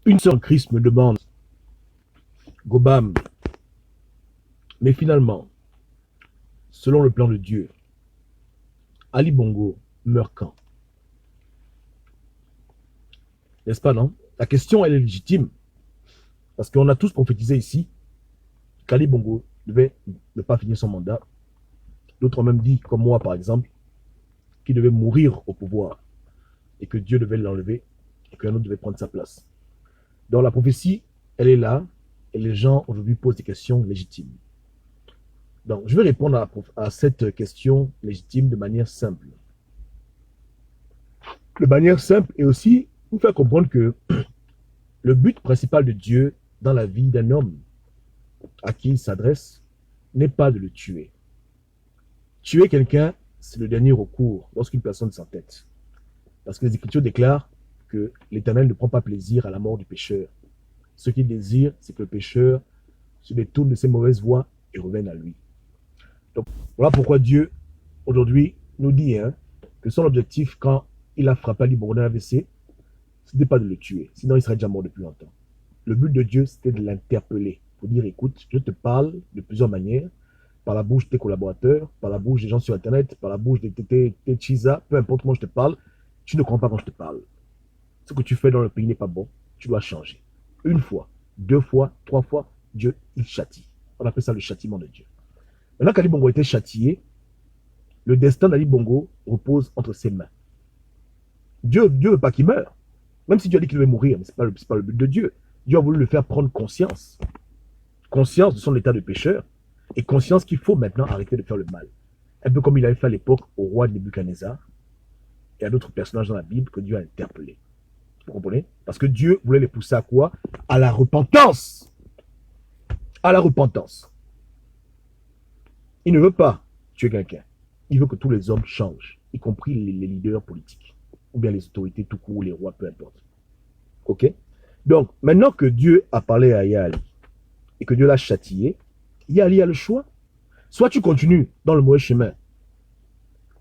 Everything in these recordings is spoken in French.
Une sœur en Christ me demande, Gobam, mais finalement, selon le plan de Dieu, Ali Bongo meurt quand? N'est-ce pas, non? La question, elle est légitime. Parce qu'on a tous prophétisé ici qu'Ali Bongo devait ne pas finir son mandat. D'autres ont même dit, comme moi par exemple, qu'il devait mourir au pouvoir et que Dieu devait l'enlever et qu'un autre devait prendre sa place. Donc la prophétie, elle est là et les gens aujourd'hui posent des questions légitimes. Donc je vais répondre à cette question légitime de manière simple. De manière simple et aussi vous faire comprendre que le but principal de Dieu dans la vie d'un homme à qui il s'adresse n'est pas de le tuer. Tuer quelqu'un, c'est le dernier recours lorsqu'une personne s'entête. Parce que les Écritures déclarent que l'Éternel ne prend pas plaisir à la mort du pécheur. Ce qu'il désire, c'est que le pécheur se détourne de ses mauvaises voies et revienne à lui. Donc, voilà pourquoi Dieu, aujourd'hui, nous dit que son objectif, quand il a frappé Ali Bongo dans l'AVC, ce n'était pas de le tuer. Sinon, il serait déjà mort depuis longtemps. Le but de Dieu, c'était de l'interpeller. Pour dire, écoute, je te parle de plusieurs manières, par la bouche de tes collaborateurs, par la bouche des gens sur Internet, par la bouche de tes chisa, peu importe comment je te parle, tu ne comprends pas quand je te parle. Ce que tu fais dans le pays n'est pas bon, tu dois changer. Une fois, deux fois, trois fois, Dieu, il châtie. On appelle ça le châtiment de Dieu. Maintenant qu'Ali Bongo a été châtié, le destin d'Ali Bongo repose entre ses mains. Dieu ne veut pas qu'il meure. Même si Dieu a dit qu'il devait mourir, mais ce n'est pas le but de Dieu. Dieu a voulu le faire prendre conscience. Conscience de son état de pécheur et conscience qu'il faut maintenant arrêter de faire le mal. Un peu comme il avait fait à l'époque au roi de Nebuchadnezzar et à d'autres personnages dans la Bible que Dieu a interpellés. Vous comprenez? Parce que Dieu voulait les pousser à quoi? À la repentance. À la repentance. Il ne veut pas tuer quelqu'un. Il veut que tous les hommes changent, y compris les leaders politiques, ou bien les autorités tout court, les rois, peu importe. Ok? Donc, maintenant que Dieu a parlé à Yali et que Dieu l'a châtié, Yali a le choix. Soit tu continues dans le mauvais chemin,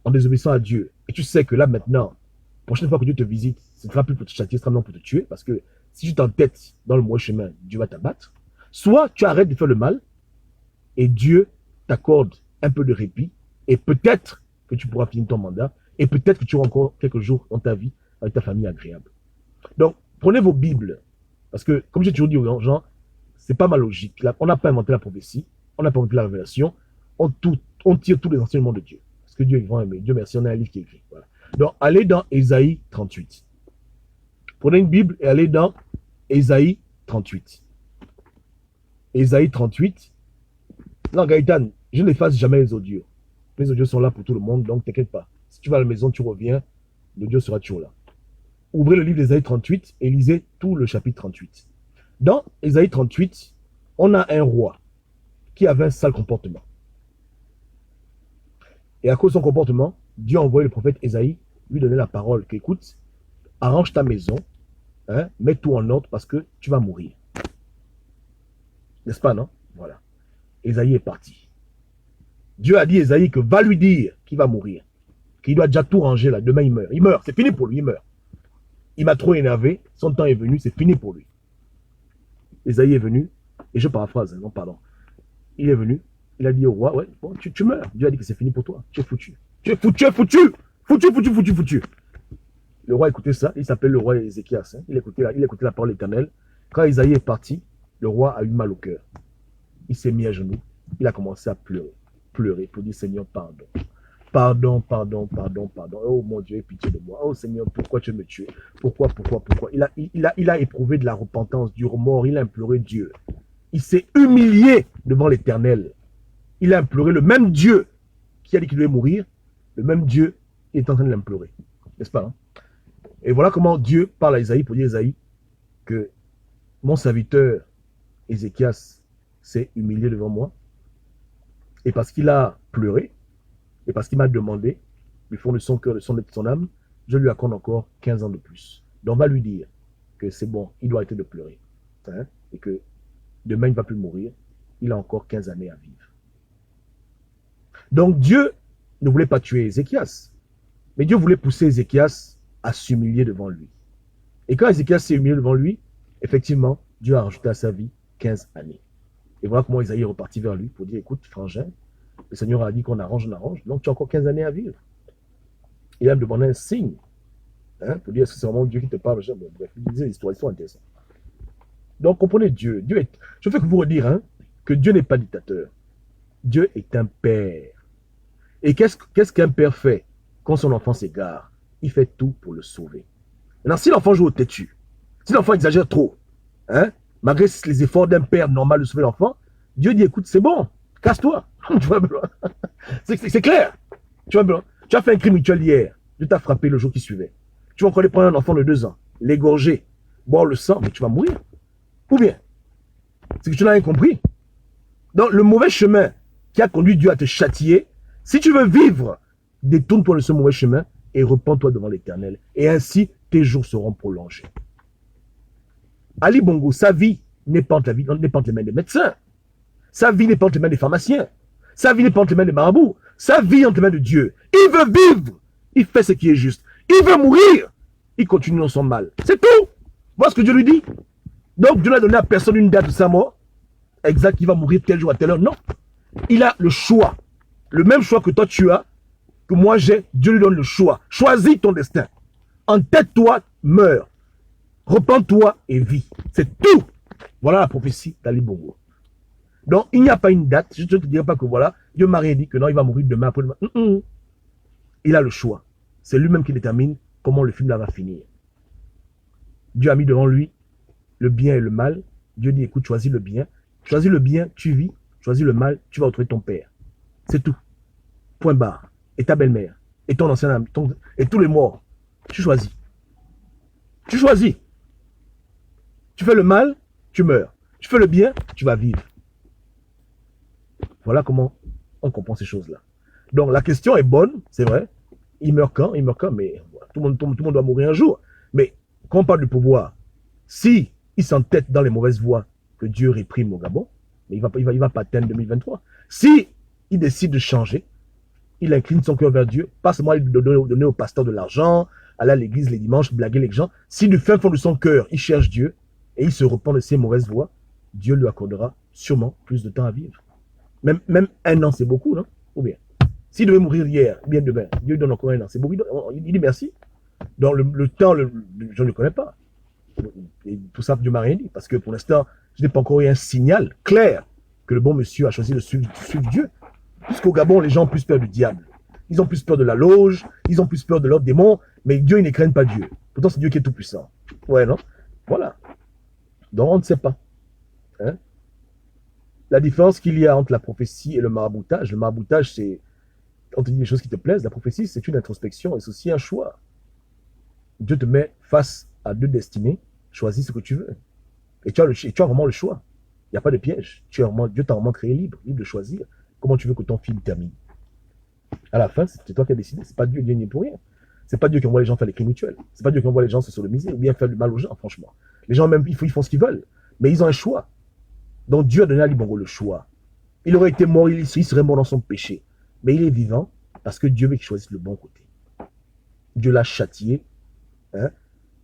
en désobéissant à Dieu, et tu sais que là maintenant, la prochaine fois que Dieu te visite, ce ne sera plus pour te châtier, ce sera non pour te tuer, parce que si tu t'entêtes dans le mauvais chemin, Dieu va t'abattre. Soit tu arrêtes de faire le mal, et Dieu t'accorde un peu de répit, et peut-être que tu pourras finir ton mandat, et peut-être que tu auras encore quelques jours dans ta vie avec ta famille agréable. Donc, prenez vos Bibles, parce que, comme j'ai toujours dit aux gens, c'est pas ma logique. Là, on n'a pas inventé la prophétie, on n'a pas inventé la révélation, on tire tous les enseignements de Dieu. Parce que Dieu est grand, mais Dieu merci, on a un livre qui est écrit. Voilà. Donc, allez dans Ésaïe 38. Prenez une Bible et allez dans Ésaïe 38. Ésaïe 38. Non, Gaëtan, je n'efface jamais les audios. Les audios sont là pour tout le monde, donc t'inquiète pas. Si tu vas à la maison, tu reviens, l'audio sera toujours là. Ouvrez le livre d'Ésaïe 38 et lisez tout le chapitre 38. Dans Ésaïe 38, on a un roi qui avait un sale comportement. Et à cause de son comportement, Dieu a envoyé le prophète Ésaïe lui donner la parole qu'écoute, arrange ta maison, mets tout en ordre parce que tu vas mourir. N'est-ce pas, non? Voilà. Ésaïe est parti. Dieu a dit à Ésaïe que va lui dire qu'il va mourir, qu'il doit déjà tout ranger là, demain il meurt. Il meurt, c'est fini pour lui, il meurt. Il m'a trop énervé, son temps est venu, c'est fini pour lui. Ésaïe est venu, et je paraphrase, non pardon. Il est venu, il a dit au roi, ouais, bon, tu meurs. Dieu a dit que c'est fini pour toi, tu es foutu. Tu es foutu, tu es foutu, foutu, foutu, foutu, foutu. Le roi écoutait ça, il s'appelle le roi Ézéchias, il écoutait la parole éternelle. Quand Ésaïe est parti, le roi a eu mal au cœur. Il s'est mis à genoux, il a commencé à pleurer pour dire Seigneur, pardon. Pardon, pardon, pardon, pardon. Oh mon Dieu, aie pitié de moi. Oh Seigneur, pourquoi tu me tues? Pourquoi? Il a éprouvé de la repentance, du remords, il a imploré Dieu. Il s'est humilié devant l'Éternel. Il a imploré le même Dieu qui a dit qu'il devait mourir, le même Dieu est en train de l'implorer. N'est-ce pas? Et voilà comment Dieu parle à Ésaïe pour dire à Ésaïe que mon serviteur Ézéchias s'est humilié devant moi. Et parce qu'il a pleuré, et parce qu'il m'a demandé, du fond de son cœur, de son âme, je lui accorde encore 15 ans de plus. Donc on va lui dire que c'est bon, il doit arrêter de pleurer. Et que demain il ne va plus mourir, il a encore 15 années à vivre. Donc Dieu ne voulait pas tuer Ézéchias, mais Dieu voulait pousser Ézéchias à s'humilier devant lui. Et quand Ézéchias s'est humilié devant lui, Effectivement, Dieu a rajouté à sa vie 15 années. Et voilà comment Isaïe est reparti vers lui pour dire, écoute, frangin, le Seigneur a dit qu'on arrange, on arrange, donc tu as encore 15 années à vivre. Il a demandé un signe, hein, pour dire, est-ce que c'est vraiment Dieu qui te parle? Bref, il disait des histoires intéressantes. Donc, comprenez Dieu. Je fais que vous redire, hein, que Dieu n'est pas dictateur. Dieu est un père. Et qu'est-ce qu'un père fait quand son enfant s'égare? Il fait tout pour le sauver. Maintenant, si l'enfant joue au têtu, si l'enfant exagère trop, hein, malgré les efforts d'un père normal de sauver l'enfant, Dieu dit, écoute, c'est bon, casse-toi. C'est clair. Tu as fait un crime rituel hier. Dieu t'a frappé le jour qui suivait. Tu vas encore aller prendre un enfant de 2 ans, l'égorger, boire le sang, mais tu vas mourir. Ou bien, c'est que tu n'as rien compris. Donc, le mauvais chemin qui a conduit Dieu à te châtier, si tu veux vivre, détourne-toi de ce mauvais chemin et repens-toi devant l'Éternel. Et ainsi, tes jours seront prolongés. Ali Bongo, sa vie n'est pas entre les mains des médecins. Sa vie n'est pas entre les mains des pharmaciens. Sa vie n'est pas entre les mains des marabouts. Sa vie est entre les mains de Dieu. Il veut vivre. Il fait ce qui est juste. Il veut mourir. Il continue dans son mal. C'est tout. Voilà ce que Dieu lui dit. Donc, Dieu n'a donné à personne une date de sa mort. Exact, il va mourir tel jour à telle heure. Non. Il a le choix. Le même choix que toi tu as, que moi j'ai. Dieu lui donne le choix. Choisis ton destin. Entête-toi, meurs. Repens-toi et vis. C'est tout. Voilà la prophétie d'Ali Bongo. Donc, il n'y a pas une date. Je ne te dirai pas que voilà, Dieu m'a rien dit que non, il va mourir demain, après-demain. Il a le choix. C'est lui-même qui détermine comment le film là va finir. Dieu a mis devant lui le bien et le mal. Dieu dit, écoute, choisis le bien. Choisis le bien, tu vis. Choisis le mal, tu vas retrouver ton père. C'est tout. Point barre. Et ta belle-mère. Et ton ancien ami. Et tous les morts. Tu choisis. Tu choisis. Tu fais le mal, tu meurs. Tu fais le bien, tu vas vivre. Voilà comment on comprend ces choses-là. Donc la question est bonne, c'est vrai. Il meurt quand? Il meurt quand? Mais tout le monde doit mourir un jour. Mais quand on parle du pouvoir, si il s'entête dans les mauvaises voies que Dieu réprime au Gabon, mais il va pas atteindre 2023. Si il décide de changer, il incline son cœur vers Dieu, pas seulement de donner au pasteur de l'argent, aller à l'église les dimanches, blaguer les gens. Si du fin fond de son cœur, il cherche Dieu et il se repent de ses mauvaises voies, Dieu lui accordera sûrement plus de temps à vivre. Même 1 an, c'est beaucoup, non? Ou bien, s'il devait mourir hier, bien demain, Dieu lui donne encore 1 an. C'est beaucoup, il dit merci. Donc le temps, je ne le connais pas. Et tout ça, Dieu m'a rien dit. Parce que pour l'instant, je n'ai pas encore eu un signal clair que le bon monsieur a choisi de suivre Dieu. Puisqu'au Gabon, les gens ont plus peur du diable. Ils ont plus peur de la loge, ils ont plus peur de leurs démons, mais Dieu, ils ne craignent pas Dieu. Pourtant, c'est Dieu qui est tout puissant. Ouais, non? Voilà. Donc, on ne sait pas. Hein? La différence qu'il y a entre la prophétie et le maraboutage, c'est, on te dit des choses qui te plaisent. La prophétie, c'est une introspection et c'est aussi un choix. Dieu te met face à 2 destinées, choisis ce que tu veux. Et tu as vraiment le choix. Il n'y a pas de piège. Dieu t'a vraiment créé libre de choisir comment tu veux que ton film termine. À la fin, c'est toi qui as décidé. C'est pas Dieu n'y est pour rien. C'est pas Dieu qui envoie les gens faire les crimes mutuels. C'est pas Dieu qui envoie les gens se sodomiser ou bien faire du mal aux gens, franchement. Les gens, même, ils font ce qu'ils veulent. Mais ils ont un choix. Donc Dieu a donné à Ali Bongo le choix. Il aurait été mort, il serait mort dans son péché. Mais il est vivant parce que Dieu veut qu'il choisisse le bon côté. Dieu l'a châtié, hein,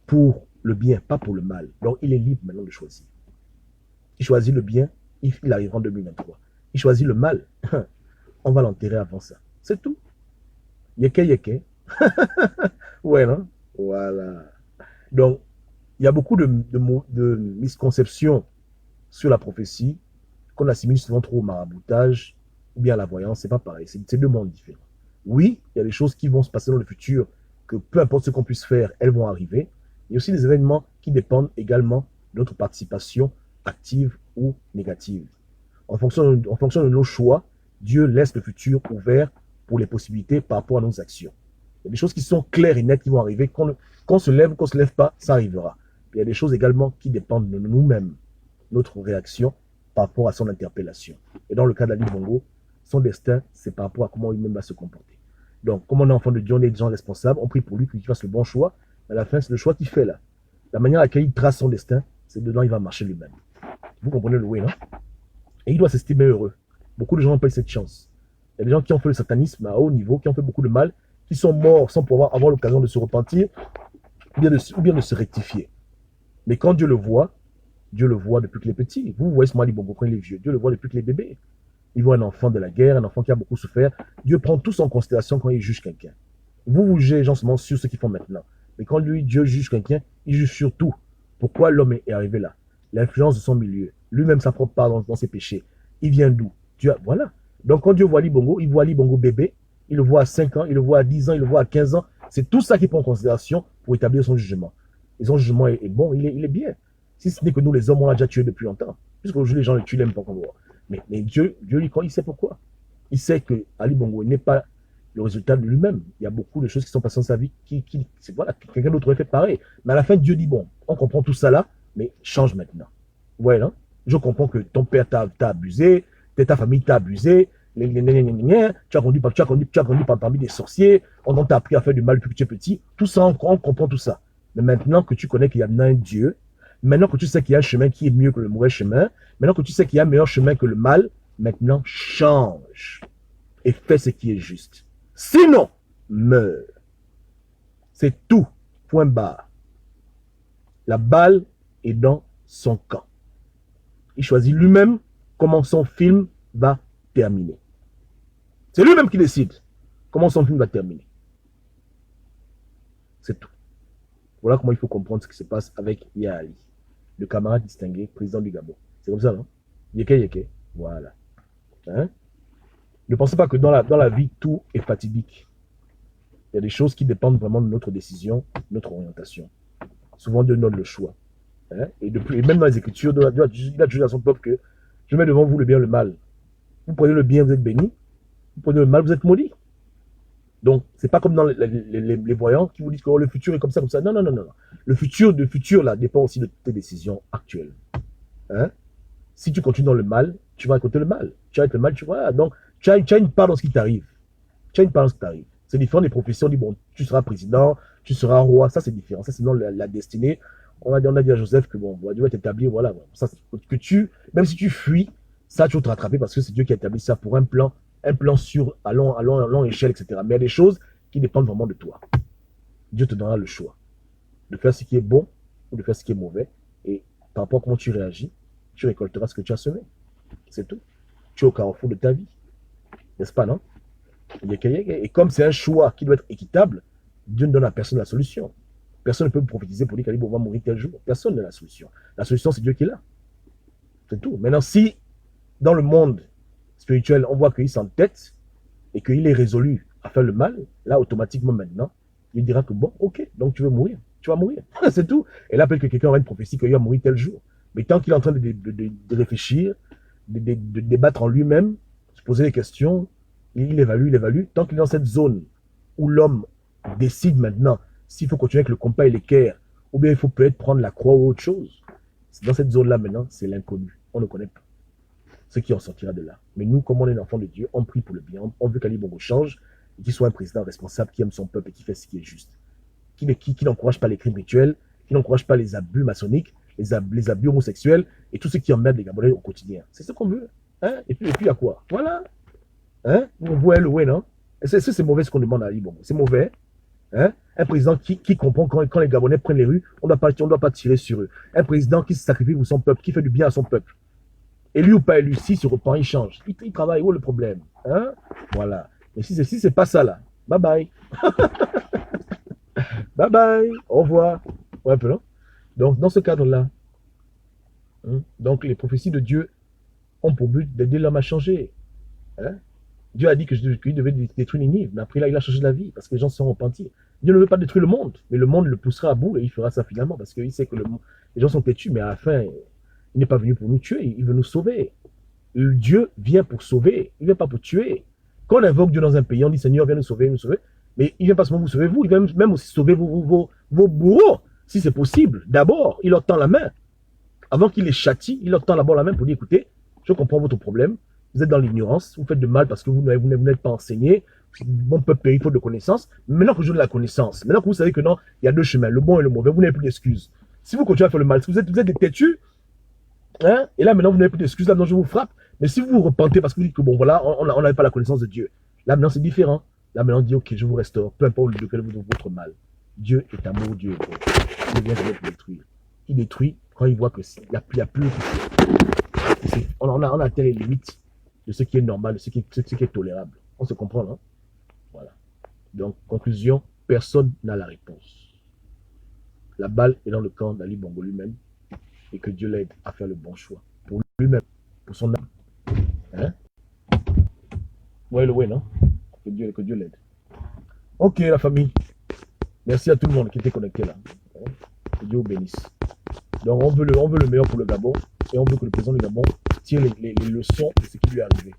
pour le bien, pas pour le mal. Donc il est libre maintenant de choisir. Il choisit le bien, il arrivera en 2023. Il choisit le mal, on va l'enterrer avant ça. C'est tout. Yeke. Ouais, non? Voilà. Donc, il y a beaucoup de misconceptions sur la prophétie qu'on assimile souvent trop au maraboutage ou bien à la voyance. C'est pas pareil. C'est 2 mondes différents. Oui, il y a des choses qui vont se passer dans le futur que peu importe ce qu'on puisse faire, elles vont arriver. Il y a aussi des événements qui dépendent également de notre participation active ou négative. En fonction de nos choix, Dieu laisse le futur ouvert pour les possibilités par rapport à nos actions. Il y a des choses qui sont claires et nettes qui vont arriver. Qu'on se lève ou qu'on ne se lève pas, ça arrivera. Il y a des choses également qui dépendent de nous-mêmes, notre réaction par rapport à son interpellation. Et dans le cas d'Ali Bongo, son destin, c'est par rapport à comment lui-même va se comporter. Donc, comme on est enfant de Dieu, on est des gens responsables, on prie pour lui qu'il fasse le bon choix. À la fin, c'est le choix qu'il fait là. La manière à laquelle il trace son destin, c'est dedans il va marcher lui-même. Vous comprenez le way, non? Et il doit s'estimer heureux. Beaucoup de gens n'ont pas eu cette chance. Il y a des gens qui ont fait le satanisme à haut niveau, qui ont fait beaucoup de mal, qui sont morts sans pouvoir avoir l'occasion de se repentir ou bien de se rectifier. Mais quand Dieu le voit, Dieu le voit depuis qu'il est petit. Vous voyez ce Ali Bongo quand il est vieux. Dieu le voit depuis qu'il est bébé. Il voit un enfant de la guerre, un enfant qui a beaucoup souffert. Dieu prend tout ça en considération quand il juge quelqu'un. Vous jugez gentiment sur ce qu'ils font maintenant. Mais quand lui, Dieu juge quelqu'un, il juge sur tout. Pourquoi l'homme est arrivé là? L'influence de son milieu. Lui-même sa propre part dans ses péchés. Il vient d'où? Dieu, voilà. Donc quand Dieu voit Ali Bongo, il voit Ali Bongo bébé. Il le voit à 5 ans, il le voit à 10 ans, il le voit à 15 ans. C'est tout ça qu'il prend en considération pour établir son jugement. Et son jugement est bon, il est bien. Si ce n'est que nous, les hommes, on l'a déjà tué depuis longtemps. Puisqu'aujourd'hui, les gens le tuent, n'aiment pas qu'on voit. Mais Dieu, il sait pourquoi. Il sait que Ali Bongo n'est pas le résultat de lui-même. Il y a beaucoup de choses qui sont passées dans sa vie voilà, quelqu'un d'autre aurait fait pareil. Mais à la fin, Dieu dit, bon, on comprend tout ça là, mais change maintenant. Vous voyez, non? Je comprends que ton père t'a abusé, ta famille t'a abusé, tu as conduit parmi des sorciers, on t'a appris à faire du mal depuis que tu es petit. Tout ça, on comprend tout ça. Mais maintenant que tu connais qu'il y a un Dieu, maintenant que tu sais qu'il y a un chemin qui est mieux que le mauvais chemin, maintenant que tu sais qu'il y a un meilleur chemin que le mal, maintenant change et fais ce qui est juste. Sinon, meurs. C'est tout. Point barre. La balle est dans son camp. Il choisit lui-même comment son film va terminer. C'est lui-même qui décide comment son film va terminer. C'est tout. Voilà comment il faut comprendre ce qui se passe avec Yali, le camarade distingué, président du Gabon. C'est comme ça, non? Yeke. Voilà. Hein? Ne pensez pas que dans la vie, tout est fatidique. Il y a des choses qui dépendent vraiment de notre décision, de notre orientation. Souvent, Dieu donne le choix. Hein? Et même dans les Écritures, Dieu a dit à son peuple que je mets devant vous le bien et le mal. Vous prenez le bien, vous êtes béni. Vous prenez le mal, vous êtes maudit. Donc, c'est pas comme dans les voyants qui vous disent que le futur est comme ça, comme ça. Non. Le futur là, dépend aussi de tes décisions actuelles. Hein? Si tu continues dans le mal, tu vas récolter le mal. Tu vas avec le mal, tu vois. Donc, tu as une part dans ce qui t'arrive. C'est différent des professions. On dit, bon, tu seras président, tu seras roi. Ça, c'est différent. Ça, c'est dans la destinée. On a dit à Joseph que, bon, Dieu va t'établir, voilà. Ça, même si tu fuis, ça, tu vas te rattraper parce que c'est Dieu qui a établi ça pour un plan sur, à longue échelle, etc. Mais il y a des choses qui dépendent vraiment de toi. Dieu te donnera le choix de faire ce qui est bon ou de faire ce qui est mauvais. Et par rapport à comment tu réagis, tu récolteras ce que tu as semé. C'est tout. Tu es au carrefour de ta vie. N'est-ce pas, non? Et comme c'est un choix qui doit être équitable, Dieu ne donne à personne la solution. Personne ne peut prophétiser pour dire qu'Ali va mourir tel jour. Personne n'a la solution. La solution, c'est Dieu qui est là. C'est tout. Maintenant, si dans le monde spirituel, on voit qu'il s'entête et qu'il est résolu à faire le mal, là, automatiquement, maintenant, il dira que bon, ok, donc tu veux mourir. Tu vas mourir. C'est tout. Et là, peut-être que quelqu'un aura une prophétie qu'il va mourir tel jour. Mais tant qu'il est en train de réfléchir, de débattre en lui-même, se poser des questions, il évalue. Tant qu'il est dans cette zone où l'homme décide maintenant s'il faut continuer avec le compas et l'équerre, ou bien il faut peut-être prendre la croix ou autre chose. Dans cette zone-là, maintenant, c'est l'inconnu. On ne connaît pas ce qui en sortira de là. Mais nous, comme on est enfant de Dieu, on prie pour le bien. On veut qu'Ali Bongo change et qu'il soit un président responsable qui aime son peuple et qui fait ce qui est juste. Qui n'encourage pas les crimes rituels, qui n'encourage pas les abus maçonniques, les abus homosexuels et tout ce qui emmerde les Gabonais au quotidien. C'est ce qu'on veut. Hein? Et puis, il y a quoi? Voilà. Hein? Vous voyez le ouais, non? C'est mauvais ce qu'on demande à Ali Bongo. C'est mauvais. Hein? Un président qui comprend quand les Gabonais prennent les rues, on ne doit pas tirer sur eux. Un président qui se sacrifie pour son peuple, qui fait du bien à son peuple. Élu ou pas élu, s'il se repent, il change. Il travaille, où est le problème? Hein? Voilà. Mais si c'est pas ça là, bye bye. Bye bye. Au revoir. Ouais, un peu, non? Donc, dans ce cadre-là, donc les prophéties de Dieu ont pour but d'aider l'homme à changer. Hein? Dieu a dit qu'il devait détruire Ninive, mais après là, il a changé la vie parce que les gens se sont repentis. Dieu ne veut pas détruire le monde, mais le monde le poussera à bout et il fera ça finalement parce qu'il sait que les gens sont têtus, mais à la fin, il n'est pas venu pour nous tuer, il veut nous sauver. Dieu vient pour sauver, il ne vient pas pour tuer. Quand on invoque Dieu dans un pays, on dit Seigneur, viens nous sauver, mais il ne vient pas seulement vous sauver vous, il vient même aussi sauver vos bourreaux, si c'est possible. D'abord, il leur tend la main. Avant qu'il les châtie, il leur tend d'abord la main pour dire écoutez, je comprends votre problème, vous êtes dans l'ignorance, vous faites de mal parce que vous n'êtes pas enseigné, mon peuple périt faute de connaissance. Maintenant que je donne la connaissance, maintenant que vous savez que non, il y a deux chemins, le bon et le mauvais, vous n'avez plus d'excuses. Si vous continuez à faire le mal, si vous êtes des têtus, hein, et là maintenant vous n'avez plus d'excuses, là maintenant je vous frappe. Mais si vous vous repentez parce que vous dites que bon voilà, on n'avait pas la connaissance de Dieu, là maintenant c'est différent. Là maintenant on dit ok, je vous restaure, peu importe lequel vous votre mal. Dieu est amour, Dieu est bon. Il vient pour détruire. Il détruit quand il voit qu'il n'y a plus, on a atteint les limites de ce qui est normal, de ce qui est tolérable. On se comprend, non? Voilà. Donc, conclusion, personne n'a la réponse. La balle est dans le camp d'Ali Bongo lui-même et que Dieu l'aide à faire le bon choix. Pour lui-même, pour son âme. Hein? Ouais, non? Que Dieu l'aide. Ok, la famille. Merci à tout le monde qui était connecté là. Que Dieu vous bénisse. Donc, on veut le meilleur pour le Gabon et on veut que le président du Gabon tire les leçons de ce qui lui est arrivé.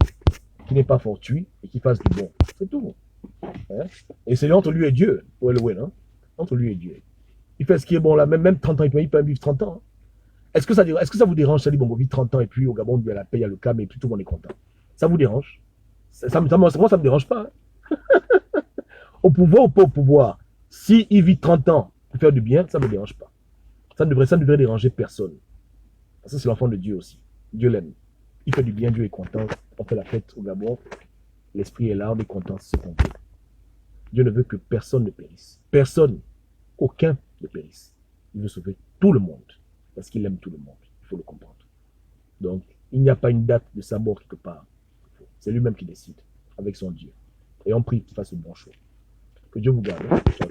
Qu'il n'est pas fortuit et qu'il fasse du bon. C'est tout. Hein? Et c'est entre lui et Dieu. Ouais, non? Entre lui et Dieu. Il fait ce qui est bon là, même 30 ans, il peut vivre 30 ans. Est-ce que ça vous dérange, ça dit bon, vit 30 ans et puis au Gabon, il y a la paix, il y a le calme et puis tout le monde est content? Ça vous dérange? Moi, ça me dérange pas. Hein? Au pouvoir ou pas au pouvoir, s'il vit 30 ans pour faire du bien, ça ne me dérange pas. Ça ne devrait déranger personne. Parce que c'est l'enfant de Dieu aussi. Dieu l'aime. Il fait du bien, Dieu est content. On fait la fête au Gabon. L'esprit est là, on est content, c'est compté. Dieu ne veut que personne ne périsse. Personne, aucun ne périsse. Il veut sauver tout le monde. Parce qu'il aime tout le monde. Il faut le comprendre. Donc, il n'y a pas une date de sa mort quelque part. C'est lui-même qui décide, avec son Dieu. Et on prie qu'il fasse le bon choix. Que Dieu vous garde. Ciao.